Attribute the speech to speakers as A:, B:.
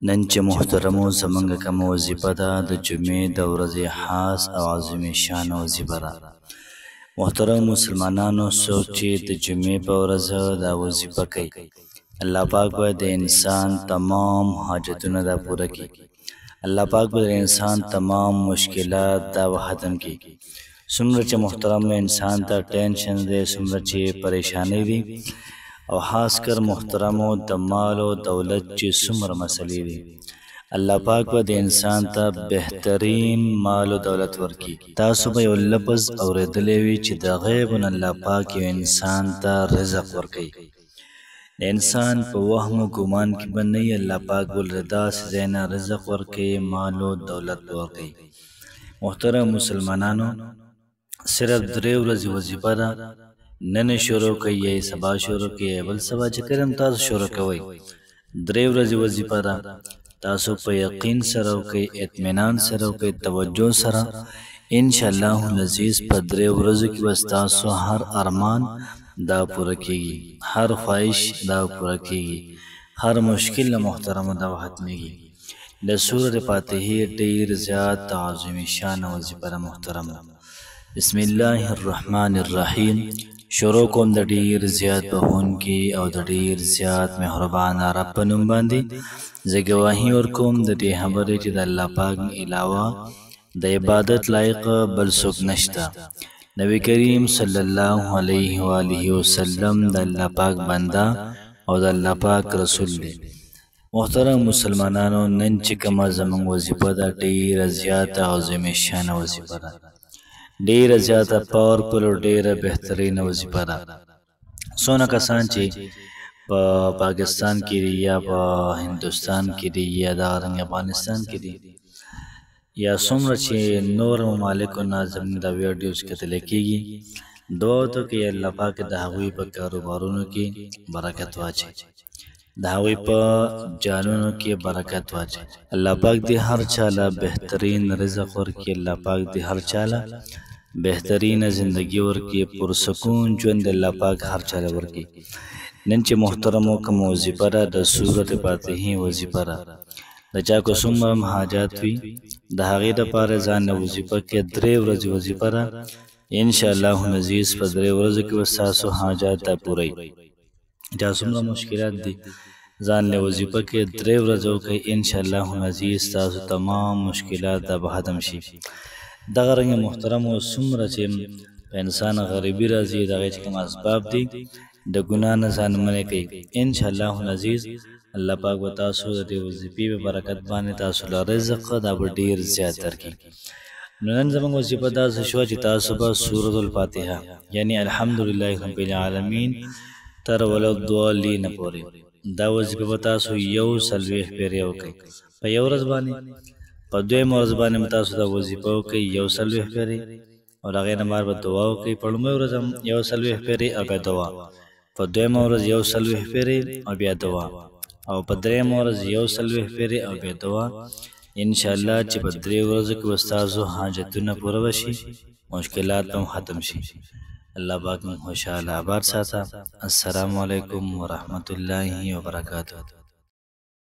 A: نن چې محترمو زمونږ کومه وظیفه ده د جمعې د ورځې خاص او عظیم شان وظیفه ده. محترم مسلمانانو، څوک چې د جمعې په ورځ دا وظیفه کوي، الله پاک به د انسان تمام حاجتونه دا پوره کړي. الله پاک به د انسان تمام مشکلات دا ختم کړي. څومره چې محترم انسان ته ټینشن دی، څومره چې پریشانی دي، او خاص کر محترمو د مال او دولت چې څومره مسلې دي، الله پاک به د انسان ته بهترین مال او دولت ورکړي. تاسو به یو لفظ اورېدلی وي چې د غیب نه الله پاک یو انسان ته رزق ورکوي. د انسان په وهم او ګمان کې به نه وي، الله پاک به له داسې ځای نه رزق ورکوي، مال او دولت به ورکوي. محترم مسلمانانو، صرف 3 ورځې وظیفه ده. نن شروع کوي یا سبا شروع کوي، بل سبا چې کرم تاسو شروع کوئ. 3 ورځې وظیفه ده. تاسو په یقین سره وکئ، اطمینان سره وکئ، توجه سره. انشاءالله العزیز په 3 ورځو کې به ستاسو هر ارمان دا پوره کیږي، هر خواهش دا پوره کیږي، هر مشکل محترم دا ختمیږي. د سورة فاتحې ډیر زیات عظیم شان وظیفه محترم. بسم الله الرحمن الرحیم. شروع کوم د ډیر زیات بخونکي او د ډیر زیات مهربان رب په نوم باندې. زه ګواهي ورکوم د دې خبرې چې د الله پاک علاوه د عبادت لایق بل څوک نشته. نبی کریم صلی الله علیه و آله وسلم د الله پاک بنده او د الله پاک رسول دی. محترم مسلمانانو، نن چې کومه زموږ وظیفه ده ډیره زیاته عظیم شان وظیفه ده، ډیره زیاته پاورفل او ډیره بهترینه وظیفه ده. څونه کسان چې په پاکستان کې دي یا په هندوستان کې دي یا د افغانستان کې دي یا څومره چې نور ممالکو نه زموږ د ویډیوز کتلی کېږي، دعا وکړئ چې الله پاک د هغوی په کاروبارونو کې برکت واچوي، د هغوی په جانونو کې برکت واچوي. الله پاک دې هر چاله بهترین رزق ورکړي، الله پاک دې هر چاله بهترین زندگی ورکړي، پرسکون ژوند الله پاک هر چاله ورکړي. نن چې محترمو کوم وظیفه ده د سورة فاتحې وظیفه ده. د چا کو څومره حاجات وي د هغې دپاره ځان له وظیفه کې 3 ورځې وظیفه ده. انشاءالله العزیز په 3 ورځو کې به ستاسو حاجات دا پوره وي. چا څومره مشکلات دي ځان له وظیفه کې 3 ورځې وکړئ، انشاءالله العزیز ستاسو تمام مشکلات دا به ختم شي. دغه رنګ محترمو، څومره چې په انسان غریبي راځي د هغې چې کوم اسباب دي د ګناه نه ځان منع کوي. انشاءالله العزیز الله پاک به تاسو د دې وظیفې په برکت باندې تاسو له رزق دا به ډیر زیات درکړي. نو نن زموږ وظیفه داسې شوه چې تاسو به سورة الفاتحه یعنی الحمدلله رب العالمین تر وللضالین پورې دا وظیفه به تاسو 140 پیرې وکړئ په یو ورځ باندې. په 2 ورځ باندې تاسو دا وظیفه وکړئ 140 پیرې، او هغې نه بعد به دعا وکړئ. په لومړۍ ورځ هم 140 پیرې او بیا دعا، په 2مه ورځ 140 پیرې او بیا دعا، او په 3مه ورځ 140 پیرې او بیا دعا. انشاءالله چې په 3 ورځو کې به ستاسو حاجتونه پوره وشي، مشکلات هم ختم شي. الله پاک مو خوشحاله آباد ساته. السلام علیکم ورحمت الله وبرکاته.